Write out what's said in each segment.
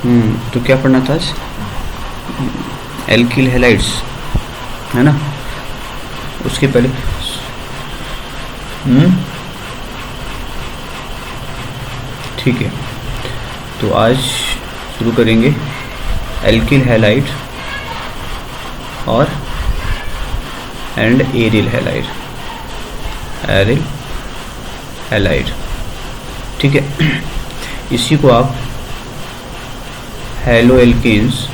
तो क्या पढ़ना था आज? एल्किल हैलाइड्स, है ना? उसके पहले ठीक है, तो आज शुरू करेंगे एल्किल हैलाइड और and aryl halide, aryl halide, ठीक है। इसी को आप halo alkanes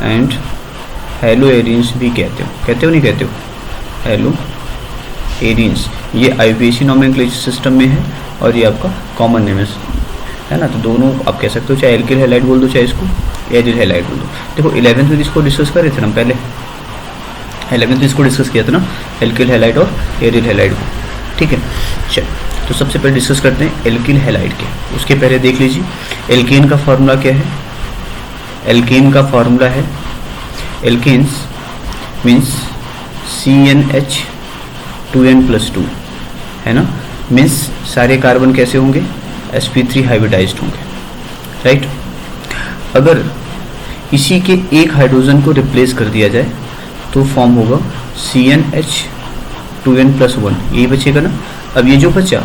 and halo arenes भी कहते हो नहीं कहते हो? हैलो एरिन्स, ये आईपीसी नोमेनक्लेचर सिस्टम में है और ये आपका कॉमन नेम है ना। तो दोनों आप कह सकते हो, चाहे एल्किल हैलाइड बोल दो, चाहे इसको एरिल हैलाइड बोल दो। देखो 11th में इसको डिस्कस कर रहे थे ना, पहले 11th में इसको डिस्कस किया था ना, एल्किल हैलाइड और एरिल हैलाइड को, ठीक है। चल, तो सबसे पहले डिस्कस करते हैं एल्किल हैलाइड के। उसके पहले देख लीजिए एल्केन का फार्मूला क्या है। एल्केन का फार्मूला है, एल्केन्स मीन्स CnH2n+2, है ना। मीन्स सारे कार्बन कैसे होंगे? sp3 हाइब्रिडाइज्ड होंगे, राइट। अगर इसी के एक हाइड्रोजन को रिप्लेस कर दिया जाए तो फॉर्म होगा CnH2n+1, यही बचेगा ना। अब ये जो बचा,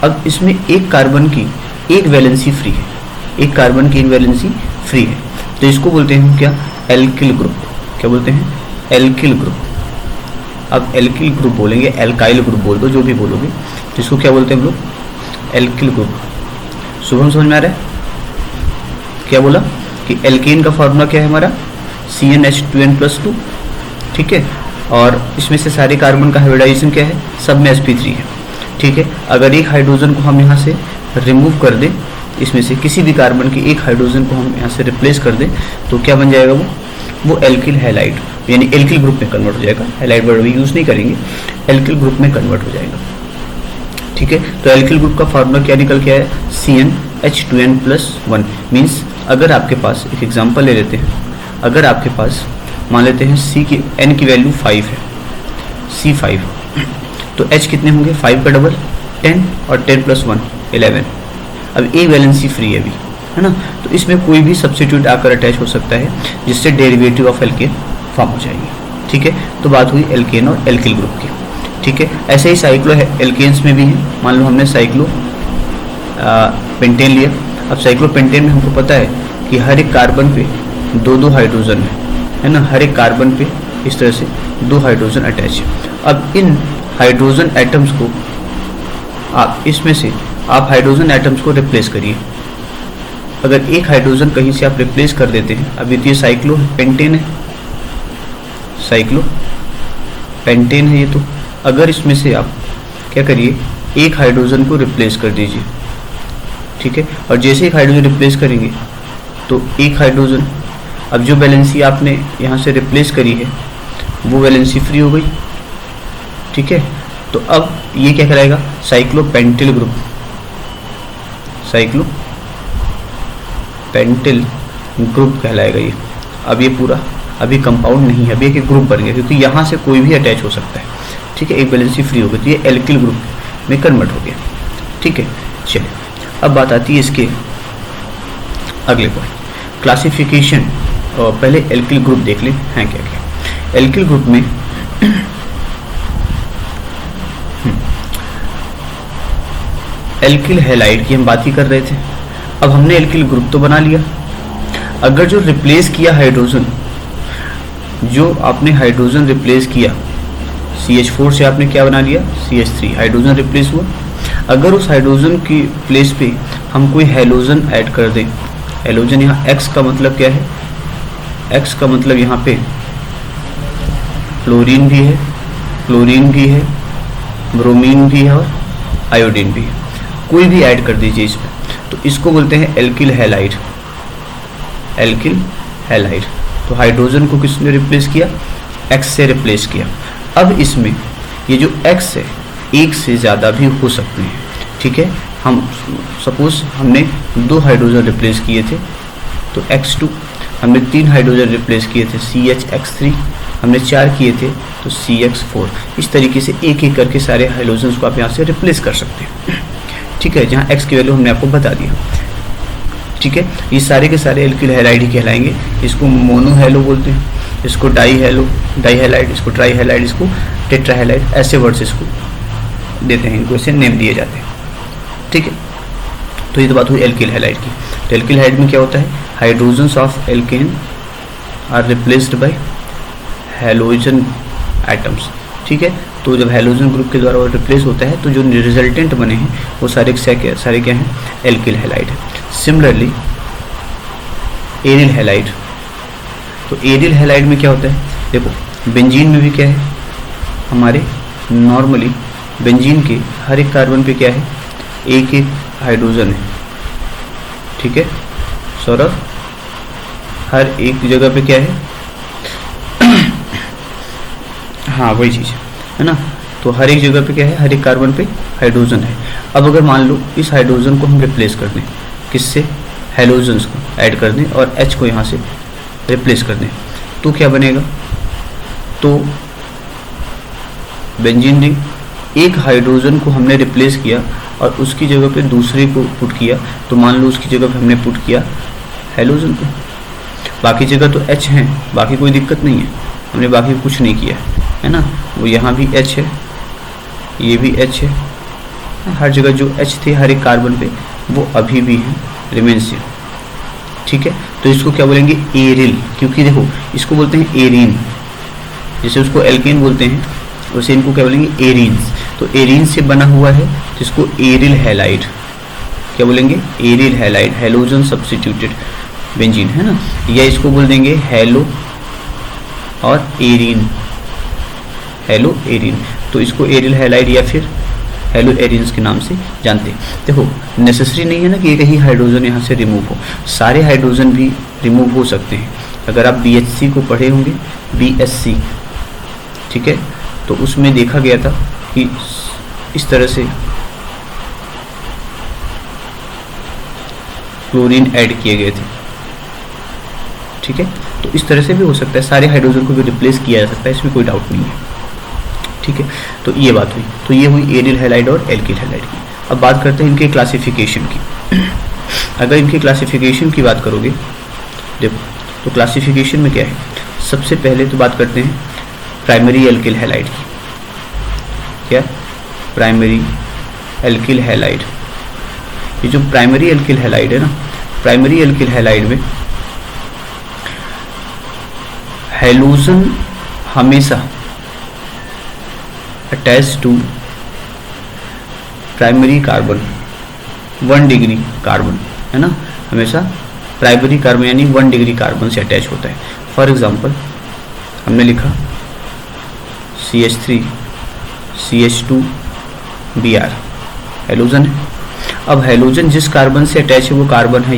अब इसमें एक कार्बन की एक वैलेंसी फ्री है, एक कार्बन की एक वैलेंसी फ्री है, तो इसको बोलते हैं क्या? Alkyl group. क्या बोलते हैं? Alkyl group. अब एल्किल ग्रुप बोलेंगे, एल्काइल ग्रुप बोल दो, जो भी बोलोगे, तो इसको क्या बोलते हैं हम लोग? Alkyl group. शुभम समझ में आ रहा है? क्या बोला कि एल्केन का फार्मूला क्या है हमारा? CnH2n+2, ठीक है। और इसमें से सारे कार्बन का हाइब्रिडाइजेशन क्या है? सब में sp3 है, ठीक है। अगर एक हाइड्रोजन को हम यहाँ से रिमूव कर दें, इसमें से किसी भी कार्बन के एक हाइड्रोजन को हम यहाँ से रिप्लेस कर दें, तो क्या बन जाएगा? वो एल्किल हैलाइड, यानी एल्किल ग्रुप में कन्वर्ट हो जाएगा। हैलाइड वर्ड भी यूज़ नहीं करेंगे, एल्किल ग्रुप में कन्वर्ट हो जाएगा, ठीक है। तो एल्किल ग्रुप का फार्मूला क्या निकल के आया? CnH2n+1। मीन्स अगर आपके पास, एक एग्जांपल ले लेते हैं, अगर आपके पास मान लेते हैं C की N की वैल्यू 5 है, C5, तो H कितने होंगे? 5 का डबल 10 और 10+1 11। अब एक वैलेंसी फ्री है अभी, है ना। तो इसमें कोई भी सब्स्टिट्यूट आकर अटैच हो सकता है, जिससे डेरिवेटिव ऑफ एल्केन फॉर्म हो जाएगी, ठीक है। तो बात हुई एल्केन और एल्किल ग्रुप की, ठीक है। ऐसे ही साइक्लो एल्केन्स में भी है। मान लो हमने साइक्लो पेंटेन लिया। अब साइक्लो पेंटेन में हमको पता है कि हर एक कार्बन पे दो हाइड्रोजन है ना, हर एक कार्बन पे इस तरह से 2 हाइड्रोजन अटैच है। अब इन हाइड्रोजन एटम्स को आप इसमें से आप हाइड्रोजन एटम्स को रिप्लेस करिए। अगर एक हाइड्रोजन कहीं से आप रिप्लेस कर देते हैं, अभी तो ये साइक्लो पेंटेन है, साइक्लो पेंटेन है ये, तो अगर इसमें से आप क्या करिए, एक हाइड्रोजन को रिप्लेस कर दीजिए, ठीक है। और जैसे एक हाइड्रोजन रिप्लेस करेंगे तो एक हाइड्रोजन, अब जो वैलेंसी आपने यहाँ से रिप्लेस करी है वो वैलेंसी फ्री हो गई, ठीक है। तो अब ये क्या कहलाएगा? साइक्लोपेंटिल ग्रुप, साइक्लोपेंटिल ग्रुप कहलाएगा ये। अब ये पूरा अभी कंपाउंड नहीं है, अभी एक ग्रुप बन गया, क्योंकि यहाँ से कोई भी अटैच हो सकता है, ठीक है। एक वैलेंसी फ्री हो गई, तो ये एल्किल ग्रुप में कन्वर्ट हो गया, ठीक है। चलिए, अब बात आती है इसके अगले पॉइंट, क्लासिफिकेशन। पहले एल्किल ग्रुप देख लें हैं क्या क्या। एल्किल ग्रुप में एल्किल हैलाइड की हम बात ही कर रहे थे। अब हमने एल्किल ग्रुप तो बना लिया, अगर जो रिप्लेस किया हाइड्रोजन, जो आपने हाइड्रोजन रिप्लेस किया, CH4 से आपने क्या बना लिया? CH3, हाइड्रोजन रिप्लेस हुआ। अगर उस हाइड्रोजन की प्लेस पे हम कोई हैलोजन ऐड कर दें, हैलोजन यहाँ X का मतलब क्या है? X का मतलब यहाँ पे फ्लोरीन भी है, क्लोरीन भी है, ब्रोमीन भी है और आयोडीन भी है, कोई भी ऐड कर दीजिए इसमें, तो इसको बोलते हैं एल्किल हैलाइड, एल्किल हैलाइड। तो हाइड्रोजन को किसने रिप्लेस किया? X से रिप्लेस किया। अब इसमें ये जो X है, एक से ज़्यादा भी हो सकते हैं, ठीक है। हम सपोज हमने 2 हाइड्रोजन रिप्लेस किए थे तो X2, हमने 3 हाइड्रोजन रिप्लेस किए थे CHX3, हमने 4 किए थे तो CX4। इस तरीके से एक एक करके सारे हाइड्रोजन को आप यहाँ से रिप्लेस कर सकते हैं, ठीक है। जहाँ X की वैल्यू हमने आपको बता दिया। ठीक है। ये सारे के सारे एल्किल हैलाइड ही कहलाएंगे। इसको मोनो हैलो बोलते हैं, इसको डाई हैलाइड, इसको ट्राई हैलाइड, इसको टेट्रा हैलाइड, ऐसे वर्ड्स इसको देते हैं, इनको ऐसे नेम दिए जाते हैं, ठीक है। तो ये तो बात हुई एल्किल हैलाइड की। तो एल्किल हैलाइड में क्या होता है, hydrogens of alkane are replaced by halogen atoms, ठीक है। तो जब हैलोजन ग्रुप के द्वारा वो रिप्लेस होता है तो जो रिजल्टेंट बने हैं वो सारे क्या हैं, एल्किल हैलाइड है। सिमिलरली एरिल हैलाइड, तो एरिल हैलाइड में क्या होता है, देखो बेंजीन में भी क्या है, हमारे नॉर्मली बेंजीन के हर एक कार्बन पे क्या है, एक एक हाइड्रोजन है, ठीक है। सौरभ, हर एक जगह पे क्या है हाँ वही चीज़ है ना। तो हर एक जगह पे क्या है, हर एक कार्बन पे हाइड्रोजन है। अब अगर मान लो इस हाइड्रोजन को हम रिप्लेस कर दें, किससे, हैलोजन्स को ऐड कर दें और H को यहाँ से रिप्लेस कर दें, तो क्या बनेगा, तो बेंजीन रिंग, एक हाइड्रोजन को हमने रिप्लेस किया और उसकी जगह पे दूसरे को पुट किया, तो मान लो उसकी जगह पे हमने पुट किया हैलोजन को, बाकी जगह तो H है, बाकी कोई दिक्कत नहीं है, हमने बाकी कुछ नहीं किया है ना। वो यहाँ भी H है, ये भी H है, हर जगह जो H थे हर एक कार्बन पे वो अभी भी है, रिमेन्स है, ठीक है। तो इसको क्या बोलेंगे, एरिल, क्योंकि देखो इसको बोलते हैं एरीन, जैसे उसको एल्केन बोलते हैं वैसे इनको क्या बोलेंगे, एरीन्स। तो एरीन से बना हुआ है जिसको एरिल हैलाइड, क्या बोलेंगे, aryl halide, halogen substituted benzene, है ना। या इसको बोल देंगे हैलो और एरीन, हैलो एरीन, तो इसको एरिल हैलाइड या फिर हैलो एरीन्स के नाम से जानते हैं। देखो नेसेसरी नहीं है ना कि एक ही हाइड्रोजन यहाँ से रिमूव हो, सारे हाइड्रोजन भी रिमूव हो सकते हैं। अगर आप BHC को पढ़े होंगे, BSC, ठीक है, तो उसमें देखा गया था कि इस तरह से क्लोरीन ऐड किए गए थे, ठीक है। तो इस तरह से भी हो सकता है, सारे हाइड्रोजन को भी रिप्लेस किया जा सकता है, इसमें कोई डाउट नहीं है, ठीक है। तो ये बात हुई, तो ये हुई एरिल हैलाइड और एल्किल हैलाइड की। अब बात करते हैं इनके क्लासिफिकेशन की। अगर इनके क्लासिफिकेशन की बात करोगे, देखो तो क्लासिफिकेशन में क्या है, सबसे पहले तो बात करते हैं प्राइमरी एल्किल हैलाइड की। क्या, प्राइमरी एल्किल हैलाइड। ये जो प्राइमरी एल्किल हैलाइड है ना, प्राइमरी एल्किल हैलाइड में हैलोजन हमेशा attach to primary carbon 1 degree carbon, है ना, हमेशा प्राइमरी कार्बन यानी 1 डिग्री कार्बन से अटैच होता है। फॉर एग्जांपल हमने लिखा CH3 CH2 Br, हैलोजन है। अब हैलोजन जिस कार्बन से अटैच है वो कार्बन है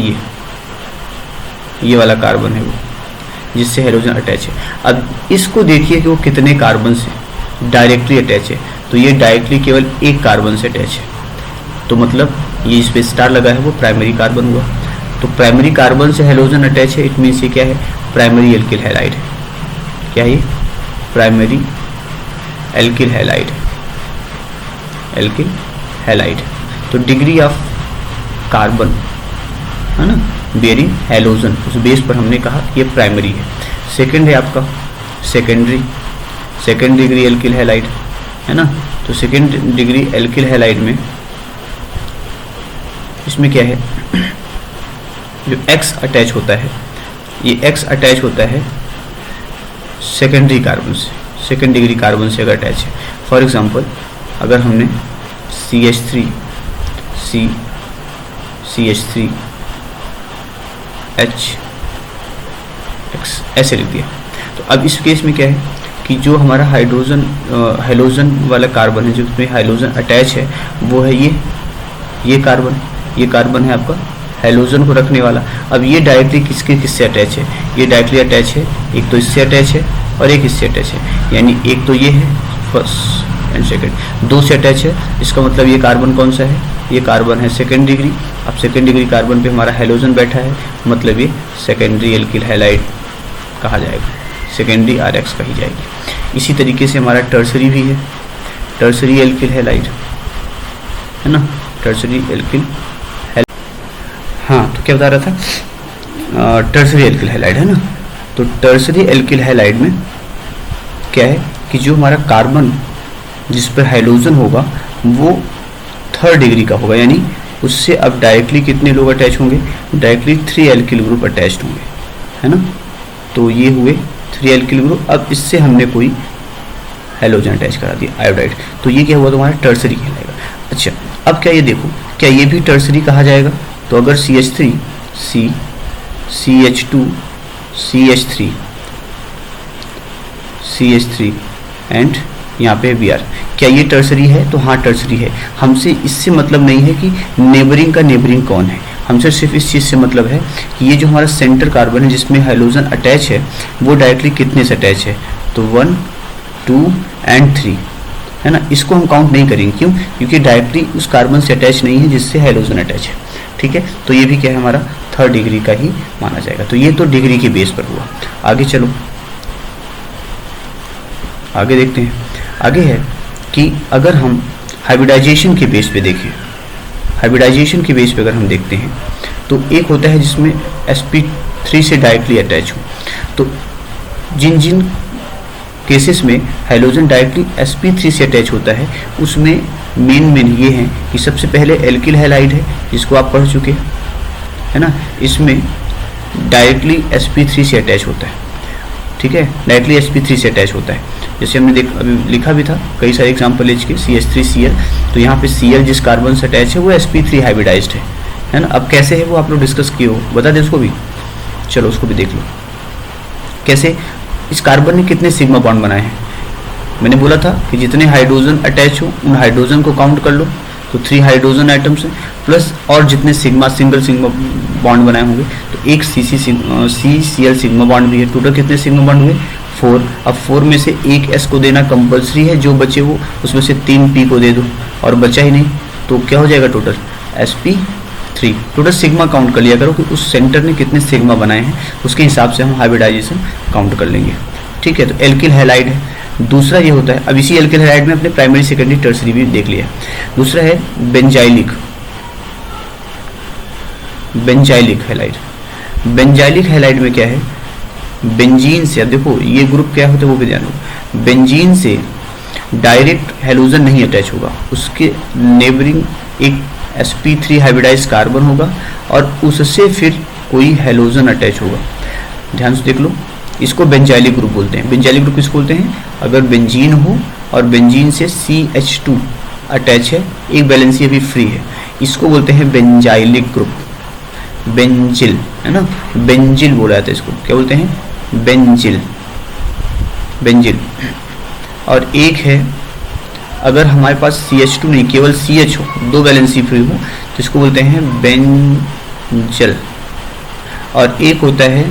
ये वाला कार्बन है वो जिससे हैलोजन अटैच है। अब इसको देखिए कि वो कितने कार्बन से डायरेक्टली अटैच है, तो ये डायरेक्टली केवल एक कार्बन से अटैच है, तो मतलब ये इस पे स्टार लगा है वो प्राइमरी कार्बन हुआ। तो प्राइमरी कार्बन से हैलोजन अटैच है, इट मीन्स ये क्या है, प्राइमरी एल्किल हैलाइड है। क्या है ये, primary alkyl halide, alkyl halide. तो डिग्री ऑफ कार्बन, है ना, बेरिंग हैलोजन, उस बेस पर हमने कहा ये प्राइमरी है। सेकंड है आपका secondary, second degree alkyl halide, है ना। तो सेकेंड डिग्री एल्किल हैलाइड में इसमें क्या है, जो X अटैच होता है, ये X अटैच होता है सेकेंडरी कार्बन से, सेकेंड डिग्री कार्बन से अगर अटैच है। फॉर एग्जांपल अगर हमने CH3 H X ऐसे लिख दिया, तो अब इस केस में क्या है कि जो हमारा हाइड्रोजन हैलोजन वाला कार्बन है, जिसमें हाइड्रोजन अटैच है, वो है ये कार्बन है आपका हैलोजन को रखने वाला। अब ये डायरेक्टली किससे अटैच है, ये डायरेक्टली अटैच है, एक तो इससे अटैच है और एक इससे अटैच है, यानी एक तो ये है फर्स्ट एंड सेकंड, दो से अटैच है। इसका मतलब ये कार्बन कौन सा है, ये कार्बन है सेकंड डिग्री। अब सेकंड डिग्री कार्बन पे हमारा हैलोजन बैठा है, मतलब ये सेकेंडरी एल्किल हैलाइड कहा जाएगा, सेकेंडरी RX कही जाएगी। इसी तरीके से हमारा टर्सरी भी है, टर्सरी एल्किल हैलाइड, है ना, टर्सरी एल्किल। हाँ, तो क्या बता रहा था, टर्सरी एल्किल हैलाइड है ना। तो टर्सरी एल्किल हैलाइड में क्या है कि जो हमारा कार्बन जिस पर हाइड्रोजन होगा वो थर्ड डिग्री का होगा, यानी उससे अब डायरेक्टली कितने लोग अटैच होंगे, डायरेक्टली 3 एल्किल ग्रुप अटैच्ड होंगे, है ना। तो ये हुए 3 एल्किल ग्रुप। अब इससे हमने कोई हाइड्रोजन अटैच करा दिया आयोडाइड, तो ये क्या हुआ तुम्हारा टर्सरी कहलाएगा। अच्छा, अब क्या ये देखो, क्या ये भी टर्सरी कहा जाएगा। तो अगर CH3 C CH2 CH3 CH3 and यहाँ पे Br, क्या ये टर्सरी है। तो हाँ टर्सरी है। हमसे इससे मतलब नहीं है कि नेबरिंग का नेबरिंग कौन है, हमसे सिर्फ इस चीज़ से मतलब है कि ये जो हमारा सेंटर कार्बन है जिसमें हाइड्रोजन अटैच है वो डायरेक्टली कितने से अटैच है। तो 1 2 एंड 3 है ना। इसको हम काउंट नहीं करेंगे, क्यों, क्योंकि डायरेक्टली उस कार्बन से अटैच नहीं है जिससे हाइड्रोजन अटैच है। ठीक है, तो ये भी क्या है हमारा थर्ड डिग्री का ही माना जाएगा। तो ये तो डिग्री के बेस पर हुआ। आगे चलो, आगे देखते हैं। आगे है कि अगर हम हाइब्रिडाइजेशन के बेस पे देखें, हाइब्रिडाइजेशन के बेस पे अगर हम देखते हैं तो एक होता है जिसमें sp3 से डायरेक्टली अटैच हो। तो जिन जिन केसेस में हाइड्रोजन डायरेक्टली sp3 से अटैच होता है उसमें मेन ये है कि सबसे पहले एल्किल हैलाइड है जिसको आप पढ़ चुके हैं, है ना। इसमें डायरेक्टली sp3 से अटैच होता है। ठीक है, डायरेक्टली sp3 से अटैच होता है। जैसे हमने अभी लिखा भी था कई सारे एग्जाम्पल के CH3Cl, तो यहाँ पे Cl जिस कार्बन से अटैच है वो sp3 हाइब्रिडाइज्ड है ना। अब कैसे है वो आप लोग डिस्कस किए हो, बता दें उसको भी, चलो उसको भी देख लो। कैसे, इस कार्बन ने कितने सिग्मा बॉन्ड बनाए हैं। मैंने बोला था कि जितने हाइड्रोजन अटैच हो उन हाइड्रोजन को काउंट कर लो, तो 3 हाइड्रोजन आइटम्स हैं प्लस और जितने सिग्मा सिंगल सिग्मा बॉन्ड बनाए होंगे तो एक CCl सिग्मा बॉन्ड भी है। टोटल कितने सिग्मा बॉन्ड हुए, 4। अब 4 में से एक S को देना कंपलसरी है, जो बचे वो उसमें से 3 P को दे दो और बचा ही नहीं, तो क्या हो जाएगा total sp3। Total sigma count कर लिया करो कि उस सेंटर ने कितने सिग्मा बनाए हैं, उसके हिसाब से हम हाइब्रिडाइजेशन काउंट कर लेंगे। ठीक है, तो एल्किल हैलाइड है। दूसरा ये होता है, अब इसी एल्किल हैलाइड में अपने प्राइमरी सेकेंडरी टर्सरी भी देख लिया। दूसरा है बेंजाइलिक हैलाइड। बेंजाइलिक हैलाइड में क्या है, बेंजीन से, अब देखो ये ग्रुप क्या होता है वो भी ध्यान दो। बेंजीन से डायरेक्ट हाइड्रोजन नहीं अटैच होगा, उसके नेबरिंग एक sp3 हाइब्रिडाइज कार्बन होगा और उससे फिर कोई हाइड्रोजन अटैच होगा। ध्यान से देख लो, इसको बेंजाइलिक ग्रुप बोलते हैं। बेंजाइलिक ग्रुप किसको बोलते हैं, अगर बेंजीन हो और बेंजीन से CH2 अटैच है, एक वैलेंसी अभी फ्री है, इसको बोलते हैं बेंजाइलिक ग्रुप। बेंजिल है ना, बेंजिल बोला जाता है इसको, क्या बोलते हैं, बेंजिल। और एक है अगर हमारे पास CH2 नहीं केवल CH हो, 2 वैलेंसी फ्री हो, तो इसको बोलते हैं बेंजल। और एक होता है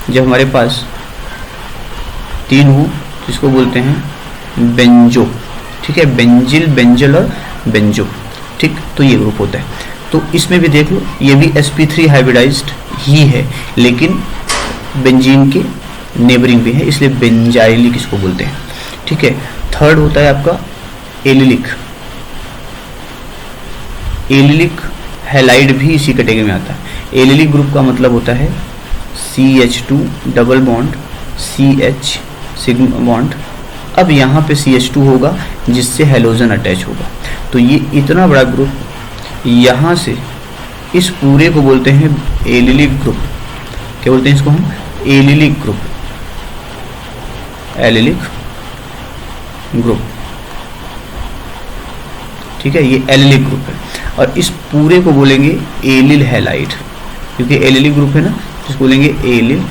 जब हमारे पास 3 हो तो इसको बोलते हैं बेंजो। ठीक है, बेंजिल, बेंजल और बेंजो। ठीक, तो ये ग्रुप होता है। तो इसमें भी देख लो, ये भी sp3 हाइब्रिडाइज्ड ही है लेकिन बेंजीन के नेबरिंग भी है, इसलिए बेंजाइलिक इसको बोलते हैं। ठीक है, थर्ड होता है आपका एलिलिक हैलाइड भी इसी कैटेगरी में आता है। एलिलिक ग्रुप का मतलब होता है CH2 double bond CH sigma bond. अब यहाँ पे CH2 होगा जिससे हाइड्रोजन अटैच होगा। तो ये इतना बड़ा ग्रुप, यहाँ से इस पूरे को बोलते हैं एलिलिक ग्रुप। क्या बोलते हैं इसको हम, एलिलिक ग्रुप, एलिलिक ग्रुप। ठीक है, ये एलिलिक ग्रुप है और इस पूरे को बोलेंगे एलिल हैलाइड, क्योंकि एलिलिक ग्रुप है ना, इसको बोलेंगे एलिल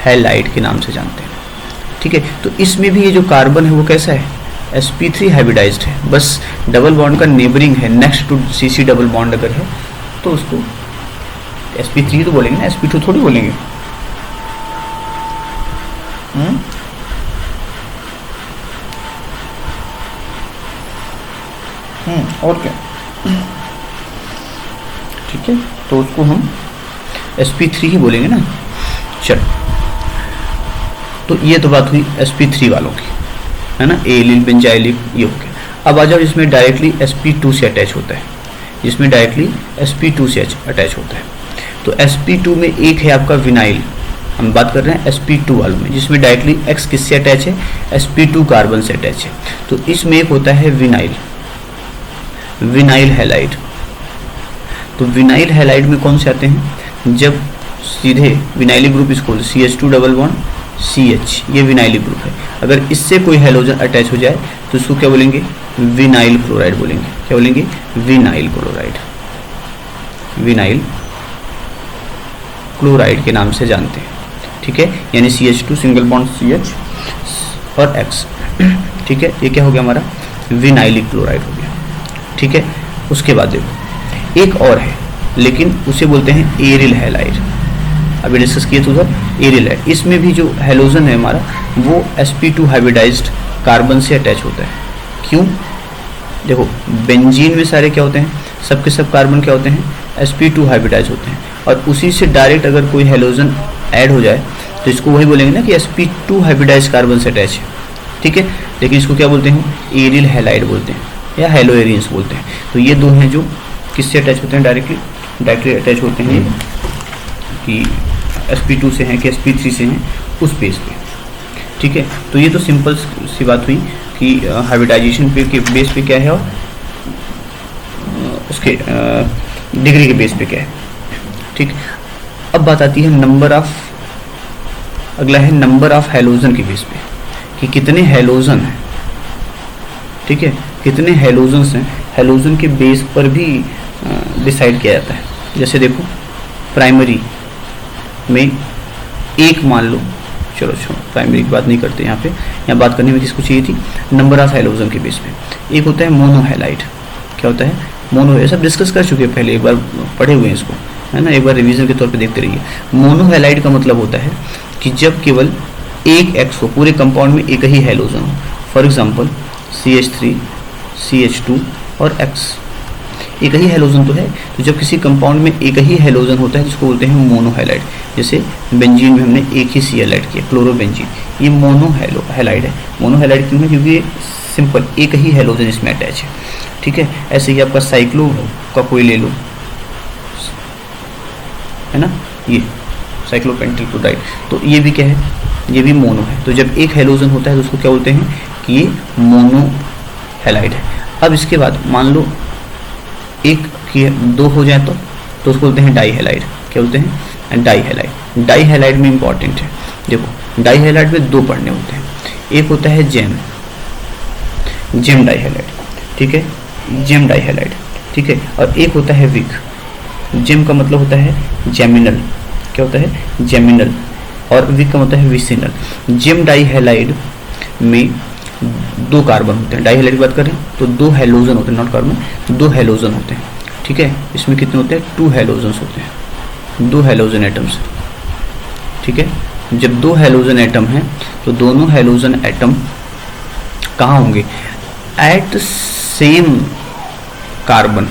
हैलाइड के नाम से जानते हैं। ठीक है, तो इसमें भी ये जो कार्बन है वो कैसा है, sp3 हाइब्रिडाइज्ड है, बस डबल बॉन्ड का नेबरिंग है, next to CC double bond अगर है तो उसको sp3 तो बोलेंगे ना, sp2 थोड़ी बोलेंगे। और क्या, ठीक है, तो उसको हम sp3 ही बोलेंगे ना। चलो, तो ये तो बात हुई sp3 वालों की, है ना, एलिल बेंजाइलिक ये हो गया। अब आ जाओ इसमें डायरेक्टली sp2 से अटैच होता है, जिसमें डायरेक्टली sp2 से अटैच होता है। तो sp2 में एक है आपका विनाइल, हम बात कर रहे हैं sp2 वालों में, जिसमें डायरेक्टली X किससे अटैच है, sp2 कार्बन से अटैच है। तो इसमें एक होता है विनाइल हैलाइड। तो विनाइल हैलाइड में कौन से आते हैं, जब सीधे विनाइलिक ग्रुप इसको CH2 डबल बॉन्ड CH, ये विनाइलिक ग्रुप है। अगर इससे कोई हैलोजन अटैच हो जाए तो इसको क्या बोलेंगे, विनाइल क्लोराइड बोलेंगे। क्या बोलेंगे, विनाइल क्लोराइड, विनाइल क्लोराइड के नाम से जानते हैं। ठीक है, यानी CH2 सिंगल बॉन्ड CH और X। ठीक है, ये क्या हो गया हमारा, विनाइलिक क्लोराइड हो गया। ठीक है, उसके बाद देखो एक और है, लेकिन उसे बोलते हैं एरिल हैलाइड। अभी डिस्कस किए तो उधर एरिल है। इसमें भी जो हैलोजन है हमारा वो sp2 हाइब्रिडाइज्ड कार्बन से अटैच होता है। क्यों, देखो बेंजीन में सारे क्या होते हैं, सबके सब कार्बन क्या होते हैं, sp2 हाइब्रिडाइज होते हैं, और उसी से डायरेक्ट अगर कोई हैलोजन ऐड हो जाए तो इसको वही बोलेंगे ना कि sp2 हाइब्रिडाइज कार्बन से अटैच है। ठीक है, लेकिन इसको क्या बोलते हैं, एरिल हैलाइड बोलते हैं या हैलोएरियंस बोलते हैं। तो ये दो हैं जो किससे अटैच होते हैं, डायरेक्टली अटैच होते हैं कि sp2 से हैं कि sp3 से हैं, उस बेस पे। ठीक है, तो ये तो सिंपल सी बात हुई कि हाइब्रिडाइजेशन पे के बेस पे क्या है और उसके डिग्री के बेस पे क्या है। ठीक, अब बात आती है नंबर ऑफ, अगला है नंबर ऑफ हैलोजन के बेस पे कि कितने हैलोजन हैं। ठीक है, कितने हैलोजन्स हैं, हैलोजन के बेस पर भी डिसाइड किया जाता है। जैसे देखो प्राइमरी में एक मान लो, चलो प्राइमरी की बात नहीं करते यहाँ पे, यहाँ बात करने में किसको चाहिए थी, नंबर ऑफ हैलोजन के बेस पे। एक होता है मोनोहैलाइड। क्या होता है, मोनो, ये सब डिस्कस कर चुके हैं पहले, एक बार पढ़े हुए हैं इसको, है ना, एक बार रिवीजन के तौर पे देखते रहिए। मोनोहैलाइड का मतलब होता है कि जब केवल एक X हो, पूरे कंपाउंड में एक ही हैलोजन हो। फॉर एग्जाम्पल CH3, CH2 और X, एक ही हैलोजन तो है। तो जब किसी कंपाउंड में एक ही हैलोजन होता है जिसको बोलते हैं मोनोहैलाइड। जैसे बेंजीन में हमने एक ही Cl ऐड किया, क्लोरोबेंजीन, ये मोनोहैलाइड है। मोनोहैलाइड क्यों है, क्योंकि ये सिंपल एक ही हैलोजन इसमें अटैच है। ठीक है, ऐसे ही आपका साइक्लो का कोई ले लो, है ना, ये साइक्लोपेंटिल क्लोराइड, तो ये भी क्या है, ये भी मोनो है। तो जब एक हैलोजन होता है तो उसको क्या बोलते हैं कि ये मोनोहैलाइड है। अब इसके बाद मान लो एक की दो हो जाए तो उसको बोलते हैं डाईहैलाइड। क्या बोलते हैं, डाईहैलाइड। डाईहैलाइड में इंपॉर्टेंट है, देखो डाईहैलाइड में दो पढ़ने होते हैं, एक होता है जेम डाईहैलाइड। ठीक है, जेम डाईहैलाइड। ठीक है, और एक होता है विक। जेम का मतलब होता है जेमिनल। क्या होता है, जेमिनल, और विक का मतलब है विसिनल। जेम डाईहैलाइड में दो कार्बन होते हैं। डाईहैलाइड की बात करें तो दो हैलोजन होते हैं, नॉट कार्बन, दो हैलोजन होते हैं। ठीक है, इसमें कितने होते हैं, 2 हैलोजन्स होते हैं, 2 हैलोजन एटम्स। ठीक है, जब 2 हैलोजन एटम हैं तो दोनों हैलोजन एटम कहाँ होंगे, एट सेम कार्बन,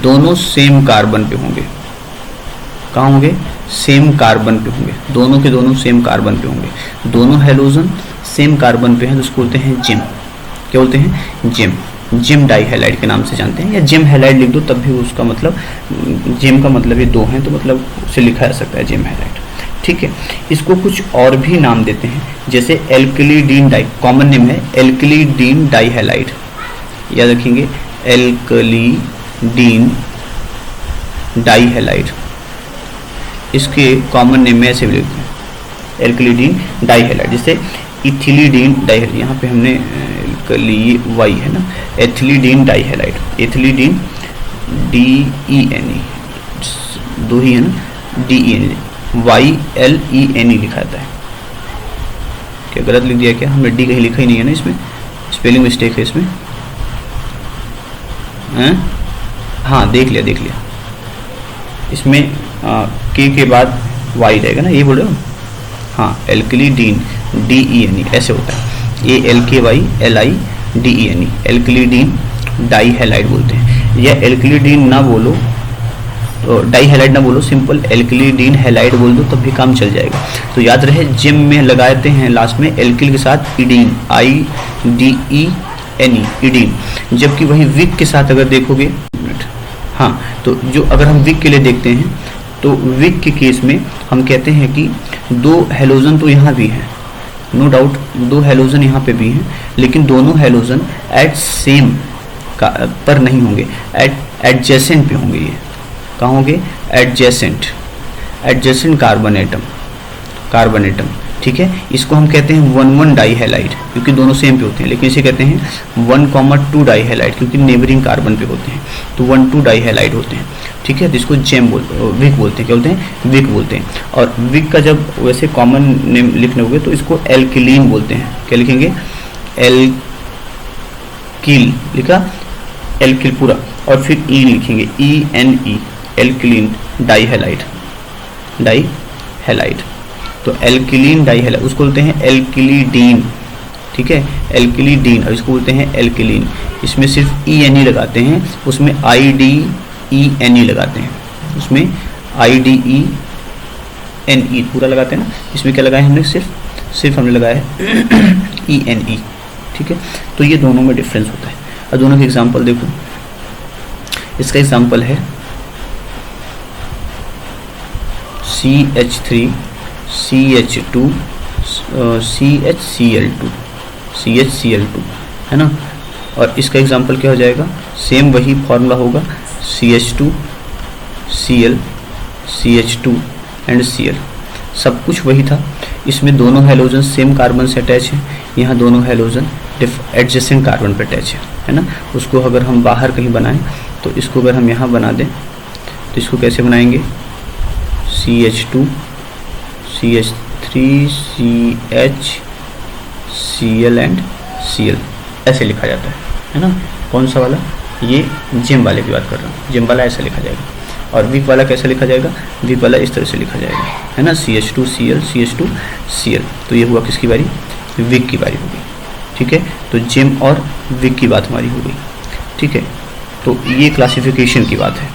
दोनों सेम कार्बन पे होंगे। कहाँ होंगे, सेम कार्बन पे होंगे, दोनों के दोनों सेम कार्बन पे होंगे। दोनों हैलोजन सेम कार्बन पे हैं तो उसको बोलते हैं जेम। क्या बोलते हैं, जेम। जेम डाईहैलाइड के नाम से जानते हैं, या जेम हैलाइड लिख दो तब भी उसका मतलब, जेम का मतलब ये दो हैं तो मतलब उसे लिखा जा सकता है जेम हैलाइड। ठीक है, इसको कुछ और भी नाम देते हैं, जैसे एल्कलीडीन डाई, कॉमन नेम है एल्कलीडीन डाईहैलाइड, याद रखेंगे, एल्कलीडीन डाईहैलाइड, इसके कॉमन नेम में ऐसे भी लिखते हैं एल्कलीडीन डाईहैलाइड। जैसे इथिलीडीन डाईहैलाइड, यहाँ पे हमने वाई है ना, एथिलीडीन डाईहैलाइड, एथिलीडीन DENE, दो ही है ना, DENE, YLENE लिखा जाता है। क्या गलत लिख दिया क्या, हमने डी कहीं लिखा ही नहीं है ना, इसमें स्पेलिंग मिस्टेक है इसमें, हाँ देख लिया, इसमें के बाद वाई रहेगा ना, ये बोल रहे हो, हाँ, एल्कलीडीन DENE ऐसे होता है, ALKYLIDENE, एल्कलीडीन डाईहैलाइड बोलते हैं। या एल्कलीडीन ना बोलो तो डाईहैलाइड ना बोलो, सिंपल एल्कलीडीन हैलाइड बोल दो तब भी काम चल जाएगा। तो याद रहे, जिम में लगाते हैं लास्ट में एल्किल के साथ इडीन, IDENE, इडीन, जबकि वही विक के साथ अगर देखोगे, हाँ, तो जो अगर हम विक के लिए देखते हैं तो विक के केस में हम कहते हैं कि दो हेलोजन तो यहाँ भी हैं, नो डाउट दो हेलोजन यहाँ पे भी हैं, लेकिन दोनों हेलोजन एट सेम पर नहीं होंगे, एडजेसेंट पे होंगे। ये कहाँ होंगे? एडजेसेंट कार्बन एटम, ठीक है। इसको हम कहते हैं 1,1 डाई हैलाइड, क्योंकि दोनों सेम पे होते हैं, लेकिन इसे कहते हैं 1,2 डाई हैलाइड, क्योंकि नेबरिंग कार्बन पे होते हैं, तो 1,2 डाई हैलाइड होते हैं, ठीक है। तो इसको विक बोलते हैं। क्या बोलते हैं? विक बोलते हैं। और विक का जब वैसे कॉमन नेम लिखने होंगे तो इसको एल्किलीन बोलते हैं। क्या लिखेंगे? एल्किल लिखा, एल्किल पूरा, और फिर ई लिखेंगे, ENE, एल्किलीन डाई हैलाइड। तो एल्किलीन डाई हैलाइड उसको बोलते हैं एल्किलीडीन, ठीक है, एल्किलीडीन। और इसको बोलते हैं एल्किलीन। इसमें सिर्फ ENE लगाते हैं, उसमें IDENE लगाते हैं, उसमें IDENE पूरा लगाते हैं ना। इसमें क्या लगाया हमने? सिर्फ हमने लगाया है ENE, ठीक है। तो ये दोनों में डिफरेंस होता है। और दोनों के एग्जांपल देखो, इसका एग्जांपल है CH3 CH2 CHCl2 है ना। और इसका एग्जांपल क्या हो जाएगा? सेम वही फॉर्मूला होगा, CH2 Cl CH2 and Cl, सब कुछ वही था। इसमें दोनों हेलोजन सेम कार्बन से अटैच है, यहाँ दोनों हेलोजन एडजेसेंट कार्बन पर अटैच है ना। उसको अगर हम बाहर कहीं बनाएं तो इसको अगर हम यहाँ बना दें तो इसको कैसे बनाएंगे? CH2 CH3 CH Cl and Cl ऐसे लिखा जाता है ना। कौन सा वाला? ये जिम वाले की बात कर रहा हूँ। जिम वाला ऐसा लिखा जाएगा। और विक वाला कैसे लिखा जाएगा? विक वाला इस तरह से लिखा जाएगा, है ना, CH2 Cl CH2 Cl। तो ये हुआ किसकी बारी? विक की बारी हो गई, ठीक है। तो जिम और विक की बात हमारी हो गई, ठीक है। तो ये क्लासिफिकेशन की बात है।